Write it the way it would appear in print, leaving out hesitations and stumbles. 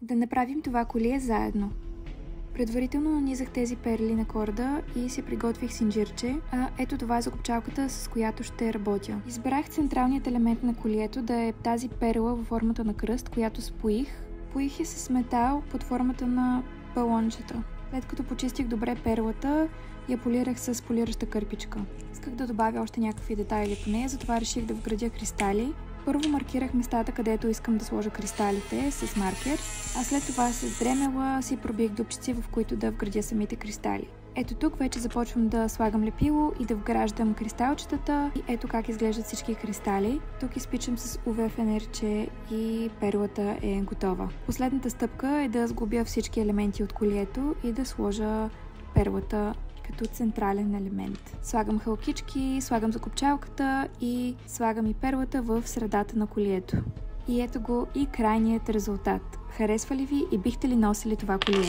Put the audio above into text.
Да направим това колие заедно. Предварително нанизах тези перли на корда и си приготвих синджирче. Ето това е закопчалката, с която ще работя. Избрах централният елемент на колието да е тази перла във формата на кръст, която споих. Поих я с метал под формата на балончета. След като почистих добре перлата, я полирах с полираща кърпичка. Исках да добавя още някакви детайли по нея, затова реших да вградя кристали. Първо маркирах местата, където искам да сложа кристалите с маркер, а след това с дремела си пробих дупчици, в които да вградя самите кристали. Ето тук вече започвам да слагам лепило и да вграждам кристалчетата. И ето как изглеждат всички кристали. Тук изпичам с UV фенерче и перлата е готова. Последната стъпка е да сглобя всички елементи от колието и да сложа перлата като централен елемент. Слагам хълкички, слагам закопчалката и слагам и перлата в средата на колието. И ето го и крайният резултат. Харесва ли ви и бихте ли носили това колие?